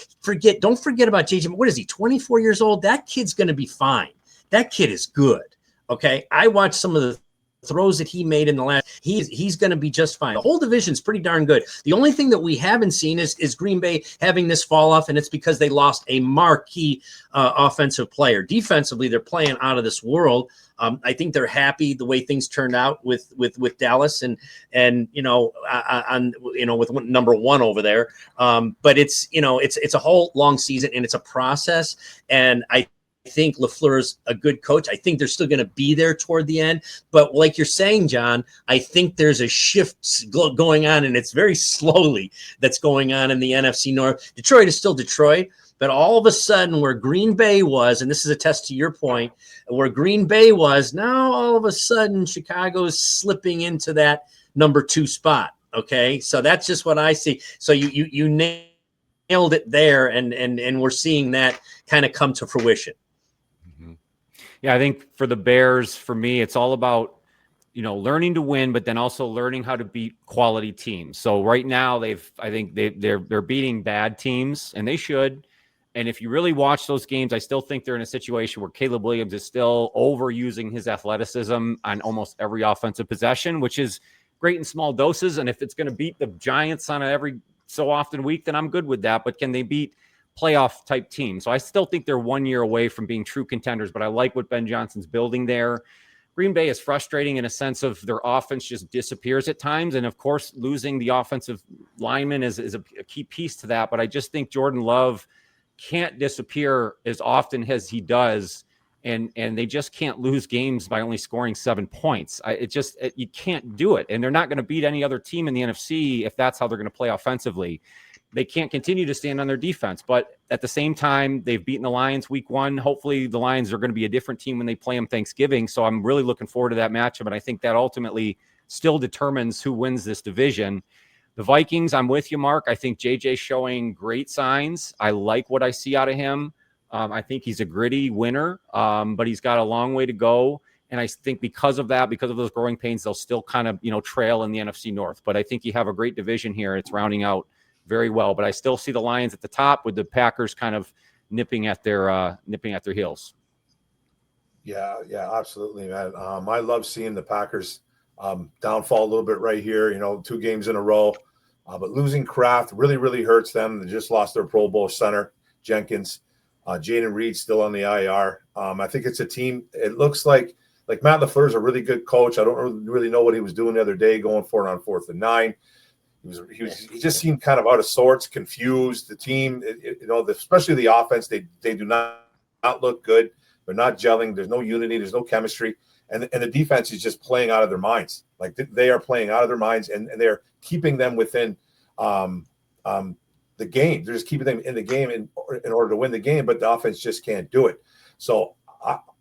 Don't forget about JJ. What is he? 24 years old. That kid's going to be fine. That kid is good. Okay, I watched some of the throws that he made in the last. He's going to be just fine. The whole division's pretty darn good. The only thing that we haven't seen is Green Bay having this fall off, and it's because they lost a marquee offensive player. Defensively, they're playing out of this world. I think they're happy the way things turned out with Dallas and with number 1 over there. But it's a whole long season, and it's a process. And I think LaFleur's a good coach. I think they're still going to be there toward the end. But like you're saying, John, I think there's a shift going on, and it's very slowly that's going on in the NFC North. Detroit is still Detroit. But all of a sudden, where Green Bay was, and this is a test to your point, where Green Bay was, now all of a sudden Chicago's slipping into that number 2 spot. Okay, so that's just what I see. So you nailed nailed it there, and we're seeing that kind of come to fruition. Yeah, I think for the Bears, for me, it's all about, learning to win, but then also learning how to beat quality teams. So right now they're beating bad teams, and they should. And if you really watch those games, I still think they're in a situation where Caleb Williams is still overusing his athleticism on almost every offensive possession, which is great in small doses. And if it's going to beat the Giants on every so often week, then I'm good with that. But can they beat playoff type teams? So I still think they're 1 year away from being true contenders, but I like what Ben Johnson's building there. Green Bay is frustrating in a sense of their offense just disappears at times. And of course, losing the offensive lineman is a key piece to that. But I just think Jordan Love can't disappear as often as he does. And they just can't lose games by only scoring 7 points. You can't do it. And they're not going to beat any other team in the NFC if that's how they're going to play offensively. They can't continue to stand on their defense. But at the same time, they've beaten the Lions week 1. Hopefully the Lions are going to be a different team when they play them Thanksgiving. So I'm really looking forward to that matchup. And I think that ultimately still determines who wins this division. The Vikings, I'm with you, Mark. I think JJ's showing great signs. I like what I see out of him. I think he's a gritty winner, but he's got a long way to go. And I think because of that, because of those growing pains, they'll still kind of, trail in the NFC North. But I think you have a great division here. It's rounding out very well. But I still see the Lions at the top with the Packers kind of nipping at their heels. Yeah, absolutely, man. I love seeing the Packers downfall a little bit right here. 2 games in a row, but losing Kraft really, really hurts them. They just lost their Pro Bowl center, Jenkins. Jaden Reed still on the IR. I think it's a team. It looks like Matt LaFleur is a really good coach. I don't really know what he was doing the other day, going for it on 4th and 9. He just seemed kind of out of sorts, confused. The team, especially the offense, they do not look good. They're not gelling. There's no unity. There's no chemistry. And the defense is just playing out of their minds. Like they are playing out of their minds, and they're keeping them within the game. They're just keeping them in the game in order to win the game, but the offense just can't do it. So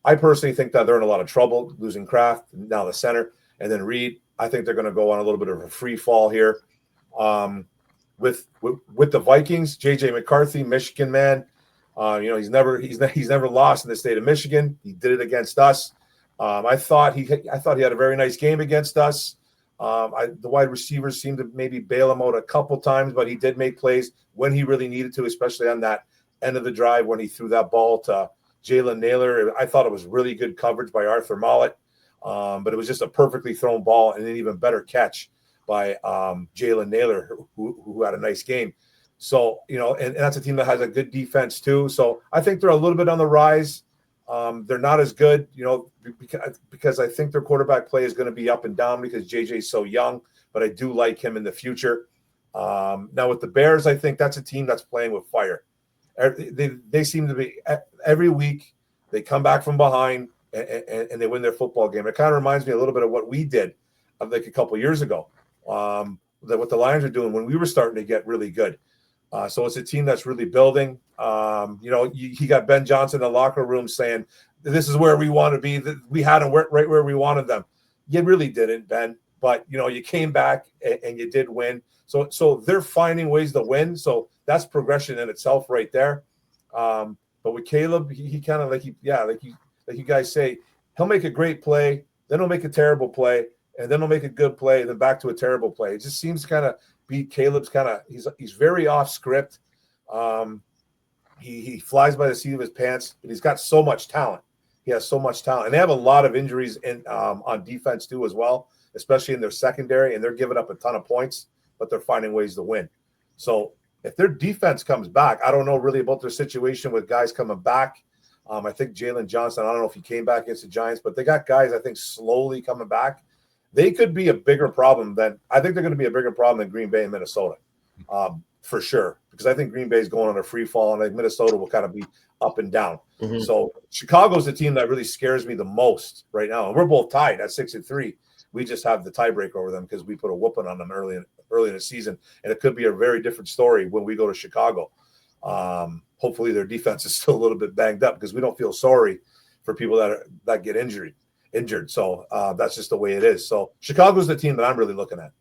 I personally think that they're in a lot of trouble, losing Kraft, now the center, and then Reed. I think they're going to go on a little bit of a free fall here. With the Vikings, JJ McCarthy, Michigan man, he's never lost in the state of Michigan. He did it against us. I thought he had a very nice game against us. The wide receivers seemed to maybe bail him out a couple times, but he did make plays when he really needed to, especially on that end of the drive when he threw that ball to Jalen Naylor. I thought it was really good coverage by Arthur Mollett, but it was just a perfectly thrown ball and an even better catch by Jalen Naylor, who had a nice game. So, and that's a team that has a good defense too. So I think they're a little bit on the rise. They're not as good, because I think their quarterback play is going to be up and down because JJ's so young, but I do like him in the future. Now with the Bears, I think that's a team that's playing with fire. They seem to be every week they come back from behind and they win their football game. It kind of reminds me a little bit of what we did like a couple years ago. What the Lions are doing when we were starting to get really good. So it's a team that's really building. He got Ben Johnson in the locker room saying, "This is where we want to be. We had them right where we wanted them." You really didn't, Ben, but you came back and you did win. So they're finding ways to win. So that's progression in itself, right there. But with Caleb, he kind of like you guys say, he'll make a great play, then he'll make a terrible play, and then he'll make a good play, then back to a terrible play. It just seems to kind of be Caleb's kind of he's very off script. He flies by the seat of his pants, but he's got so much talent. He has so much talent, and they have a lot of injuries on defense too as well, especially in their secondary, and they're giving up a ton of points, but they're finding ways to win. So if their defense comes back, I don't know really about their situation with guys coming back. I think Jalen Johnson, I don't know if he came back against the Giants, but they got guys I think slowly coming back. They could be a bigger problem than – I think they're going to be a bigger problem than Green Bay and Minnesota for sure, because I think Green Bay is going on a free fall, and I think Minnesota will kind of be up and down. Mm-hmm. So Chicago's the team that really scares me the most right now. And we're both tied at 6-3. We just have the tiebreaker over them because we put a whooping on them early in the season, and it could be a very different story when we go to Chicago. Hopefully their defense is still a little bit banged up because we don't feel sorry for people that get injured. So that's just the way it is. So Chicago's the team that I'm really looking at.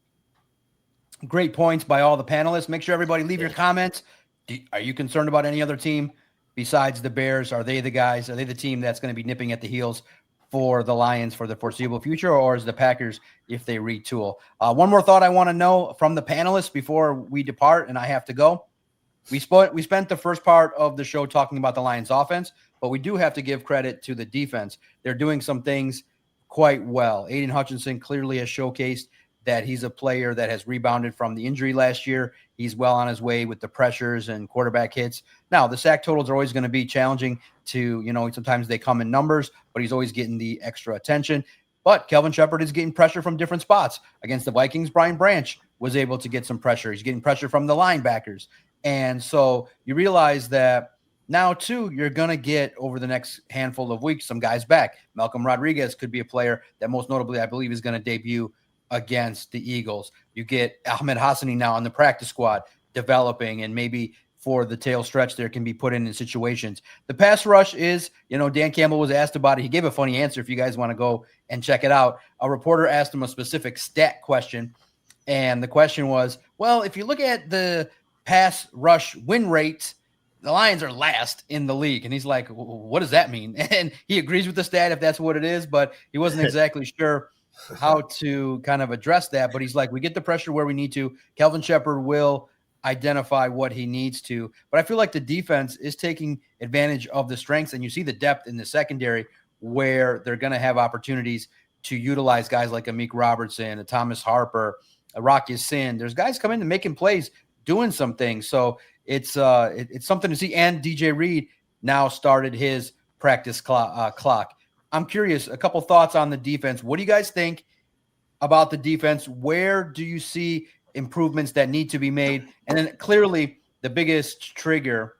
Great points by all the panelists. Make sure everybody leave your comments. Are you concerned about any other team besides the Bears? Are they the guys? Are they the team that's going to be nipping at the heels for the Lions for the foreseeable future, or is the Packers if they retool? One more thought I want to know from the panelists before we depart, and I have to go. We spent the first part of the show talking about the Lions offense, but we do have to give credit to the defense. They're doing some things quite well. Aiden Hutchinson clearly has showcased that he's a player that has rebounded from the injury last year. He's well on his way with the pressures and quarterback hits. Now, the sack totals are always going to be challenging to, sometimes they come in numbers, but he's always getting the extra attention. But Kelvin Shepherd is getting pressure from different spots. Against the Vikings, Brian Branch was able to get some pressure. He's getting pressure from the linebackers. And so you realize that now, too, you're going to get over the next handful of weeks some guys back. Malcolm Rodriguez could be a player that most notably, I believe, is going to debut against the Eagles. You get Ahmed Hassani now on the practice squad developing, and maybe for the tail stretch there can be put in situations. The pass rush is, Dan Campbell was asked about it. He gave a funny answer if you guys want to go and check it out. A reporter asked him a specific stat question, and the question was, well, if you look at the pass rush win rates, the Lions are last in the league. And he's like, what does that mean? And he agrees with the stat if that's what it is, but he wasn't exactly sure how to kind of address that. But he's like, we get the pressure where we need to. Kelvin Shepherd will identify what he needs to. But I feel like the defense is taking advantage of the strengths, and you see the depth in the secondary where they're going to have opportunities to utilize guys like Amik Robertson, a Thomas Harper, a Rocky Sin. There's guys coming in making plays, doing some things. So it's something to see. And DJ Reed now started his practice clock. I'm curious, a couple thoughts on the defense. What do you guys think about the defense? Where do you see improvements that need to be made? And then clearly the biggest trigger,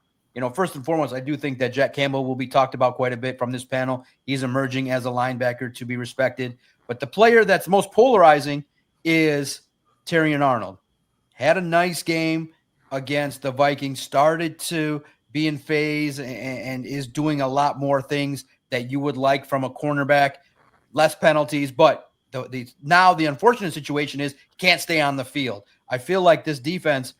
first and foremost, I do think that Jack Campbell will be talked about quite a bit from this panel. He's emerging as a linebacker to be respected. But the player that's most polarizing is Terrion Arnold. Had a nice game against the Vikings, started to be in phase and is doing a lot more things that you would like from a cornerback, less penalties. But now the unfortunate situation is he can't stay on the field. I feel like this defense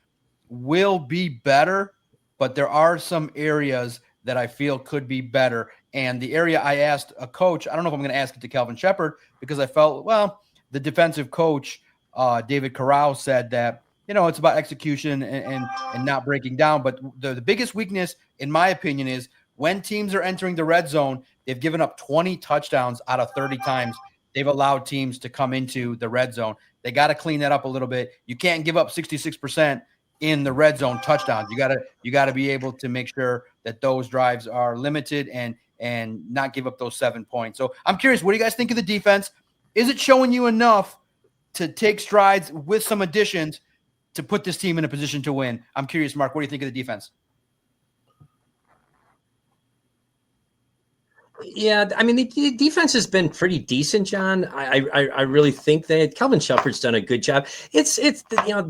will be better, but there are some areas that I feel could be better. And the area I asked a coach, I don't know if I'm going to ask it to Kelvin Shepherd, because I felt, the defensive coach, David Corral, said that, it's about execution and not breaking down. But the biggest weakness, in my opinion, is when teams are entering the red zone, they've given up 20 touchdowns out of 30 times. They've allowed teams to come into the red zone. They got to clean that up a little bit. You can't give up 66% in the red zone touchdowns. You got to be able to make sure that those drives are limited and not give up those 7 points. So I'm curious, what do you guys think of the defense? Is it showing you enough to take strides with some additions to put this team in a position to win? I'm curious, Mark, what do you think of the defense? Yeah, I mean, the defense has been pretty decent, John. I really think that Kelvin Shepherd's done a good job. It's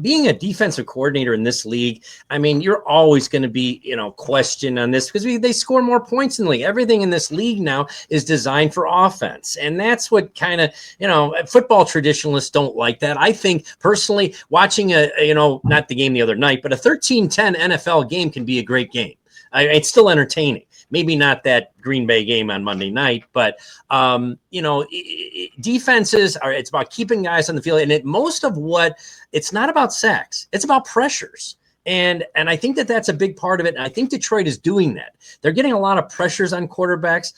being a defensive coordinator in this league, I mean, you're always going to be, questioned on this because they score more points in the league. Everything in this league now is designed for offense. And that's what kind of, football traditionalists don't like that. I think personally watching not the game the other night, but a 13-10 NFL game can be a great game. It's still entertaining. Maybe not that Green Bay game on Monday night, but, defenses it's about keeping guys on the field. And it's not about sacks. It's about pressures. And I think that's a big part of it. And I think Detroit is doing that. They're getting a lot of pressures on quarterbacks.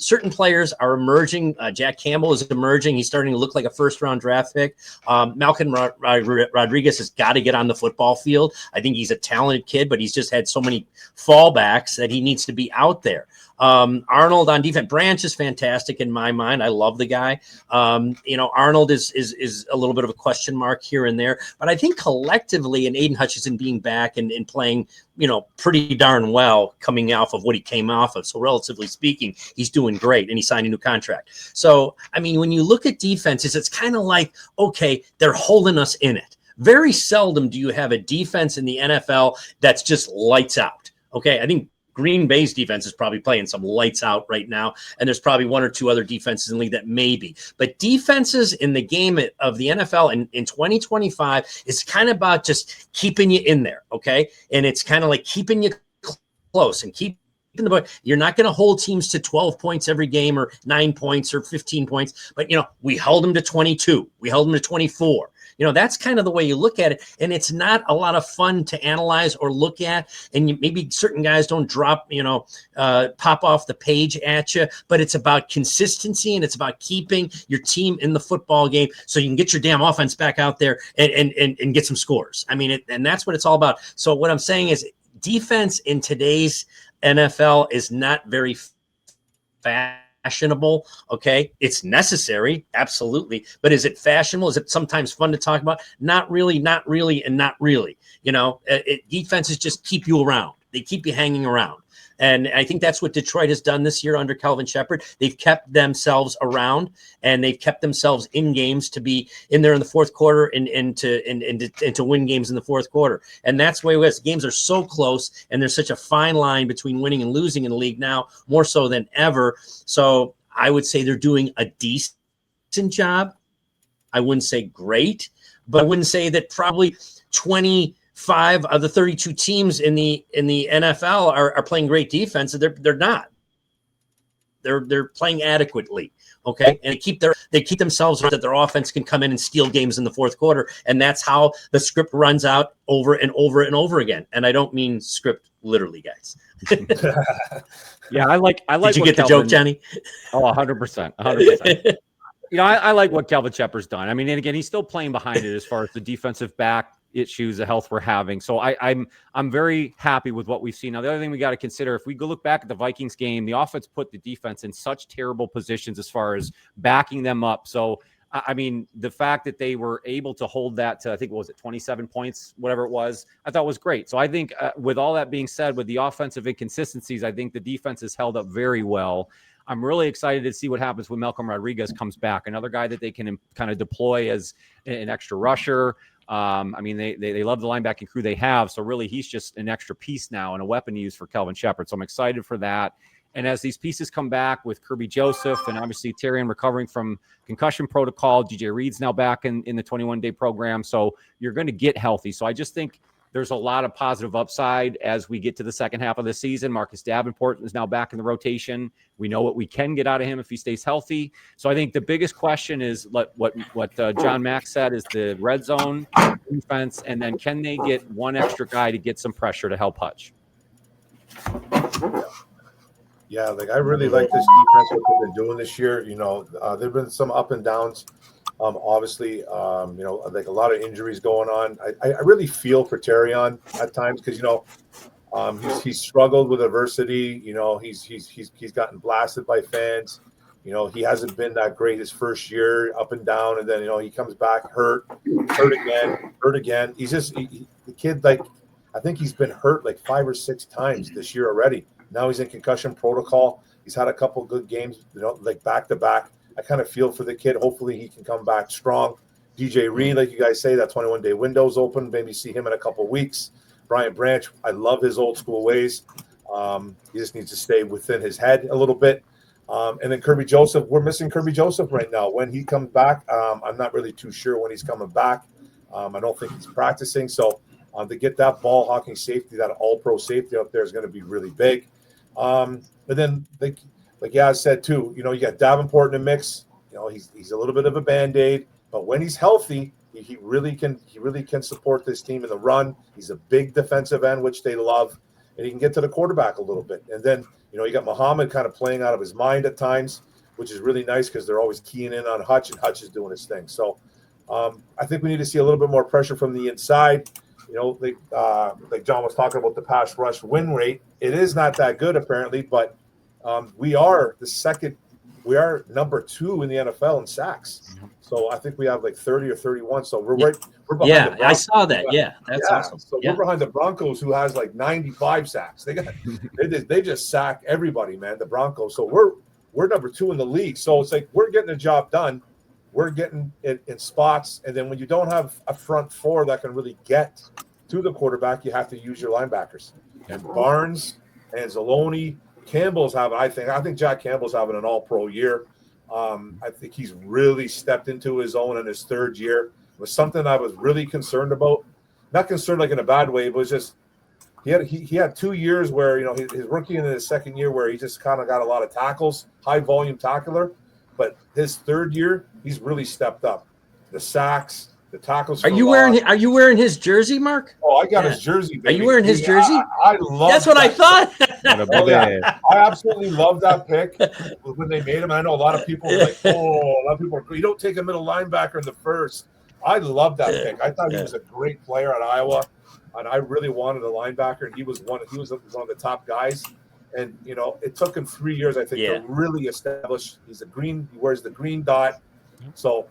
Certain players are emerging. Jack Campbell is emerging. He's starting to look like a first-round draft pick. Malcolm Rodriguez has got to get on the football field. I think he's a talented kid, but he's just had so many fallbacks that he needs to be out there. Arnold on defense. Branch is fantastic in my mind. I love the guy. Arnold is a little bit of a question mark here and there, but I think collectively, and Aiden Hutchinson being back and playing, pretty darn well coming off of what he came off of. So relatively speaking, he's doing great, and he signed a new contract. So, I mean, when you look at defenses, it's kind of like, okay, they're holding us in it. Very seldom do you have a defense in the NFL that's just lights out. Okay, I think Green Bay's defense is probably playing some lights out right now, and there's probably one or two other defenses in the league that maybe. But defenses in the game of the NFL in 2025 is kind of about just keeping you in there, okay? And it's kind of like keeping you close and keeping the book. You're not going to hold teams to 12 points every game or 9 points or 15 points, but, we held them to 22. We held them to 24. That's kind of the way you look at it. And it's not a lot of fun to analyze or look at. And maybe certain guys don't drop, pop off the page at you, but it's about consistency and it's about keeping your team in the football game so you can get your damn offense back out there and get some scores. I mean, and that's what it's all about. So what I'm saying is defense in today's NFL is not very fashionable. Okay. It's necessary. Absolutely. But is it fashionable? Is it sometimes fun to talk about? Not really, and not really. Defenses just keep you around. They keep you hanging around. And I think that's what Detroit has done this year under Kelvin Shepherd. They've kept themselves around and they've kept themselves in games to be in there in the fourth quarter and to win games in the fourth quarter. And that's the way it is. Games are so close and there's such a fine line between winning and losing in the league now, more so than ever. So I would say they're doing a decent job. I wouldn't say great, but I wouldn't say that probably 25 of the 32 teams in the NFL are playing great defense. They're not. They're playing adequately. Okay. And they keep themselves so that their offense can come in and steal games in the fourth quarter. And that's how the script runs out over and over and over again. And I don't mean script literally, guys. Yeah, I like. Did you get the joke, Johnny? Oh, 100%. 100%. I like what Kelvin Shepherd's done. I mean, and again, he's still playing behind it as far as the defensive back issues, the health we're having. So I'm very happy with what we've seen. Now, the other thing we got to consider, if we go look back at the Vikings game, the offense put the defense in such terrible positions as far as backing them up. So, I mean, the fact that they were able to hold that to, I think, what was it, 27 points, whatever it was, I thought was great. So I think with all that being said, with the offensive inconsistencies, I think the defense has held up very well. I'm really excited to see what happens when Malcolm Rodriguez comes back, another guy that they can kind of deploy as an extra rusher. I mean, they love the linebacking crew they have. So really, he's just an extra piece now and a weapon to use for Kelvin Shepherd. So I'm excited for that. And as these pieces come back with Kirby Joseph and obviously Terrian recovering from concussion protocol, DJ Reed's now back in the 21-day program. So you're going to get healthy. So I just think there's a lot of positive upside as we get to the second half of the season. Marcus Davenport is now back in the rotation. We know what we can get out of him if he stays healthy. So I think the biggest question is what John Mack said is the red zone defense, and then can they get one extra guy to get some pressure to help Hutch? Yeah, like I really like this defense, what they've been doing this year. There've been some up and downs. Obviously, like a lot of injuries going on. I really feel for Terrion at times because he's struggled with adversity. He's gotten blasted by fans. He hasn't been that great his first year, up and down, and then he comes back hurt again. He's just the kid. Like I think he's been hurt like 5 or 6 times this year already. Now he's in concussion protocol. He's had a couple good games, like back to back. I kind of feel for the kid. Hopefully he can come back strong. DJ Reed, like you guys say, that 21-day window's open. Maybe see him in a couple of weeks. Brian Branch, I love his old school ways. He just needs to stay within his head a little bit. And then Kirby Joseph, we're missing Kirby Joseph right now. When he comes back, I'm not really too sure when he's coming back. I don't think he's practicing. So to get that ball hawking safety, that all-pro safety up there is going to be really big. And then like Yaz said too, you got Davenport in the mix. He's a little bit of a Band-Aid, but when he's healthy, he really can support this team in the run. He's a big defensive end, which they love, and he can get to the quarterback a little bit. And then you got Muhammad kind of playing out of his mind at times, which is really nice because they're always keying in on Hutch, and Hutch is doing his thing. So I think we need to see a little bit more pressure from the inside. Like John was talking about the pass rush win rate. It is not that good apparently, but we are number 2 in the NFL in sacks. So I think we have like 30 or 31. So we're behind. Yeah, I saw that. Yeah, that's awesome. So we're behind the Broncos, who has like 95 sacks. They just sack everybody, man. The Broncos. So we're number 2 in the league. So it's like we're getting the job done. We're getting it in spots, and then when you don't have a front 4 that can really get to the quarterback, you have to use your linebackers. And Barnes and Zaloni. Campbell's having, I think Jack Campbell's having an all-pro year. I think he's really stepped into his own in his third year. It was something I was really concerned about. Not concerned like in a bad way, but it was just he had 2 years where, you know, his rookie and his second year where he just kind of got a lot of tackles, high volume tackler. But his third year, he's really stepped up. The sacks, the tackles. Are you wearing his jersey, Mark? Oh, I got his jersey. Baby. Are you wearing his jersey? I love. That's what I thought. Oh, yeah. I absolutely love that pick when they made him. I know a lot of people were like, you don't take a middle linebacker in the first. I love that pick. I thought he was a great player at Iowa, and I really wanted a linebacker, and he was one of the top guys. And you know, it took him 3 years, I think, to really establish. He wears the green dot. So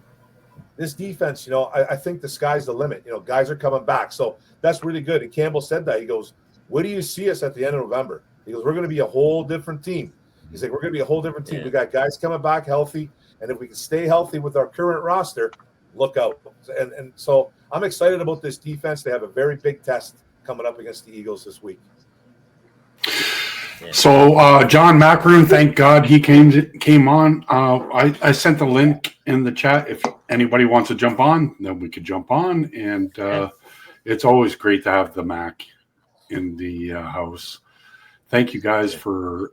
this defense, you know, I think the sky's the limit. You know, guys are coming back, so that's really good. And Campbell said that. He goes, "Where do you see us at the end of November?" He goes, "We're going to be a whole different team." He's like, "We're going to be a whole different team. We got guys coming back healthy, and if we can stay healthy with our current roster, look out." And so I'm excited about this defense. They have a very big test coming up against the Eagles this week. So John Macaroon, thank God he came on. I sent the link in the chat. If anybody wants to jump on, then we could jump on. And it's always great to have the Mac in the house. Thank you guys for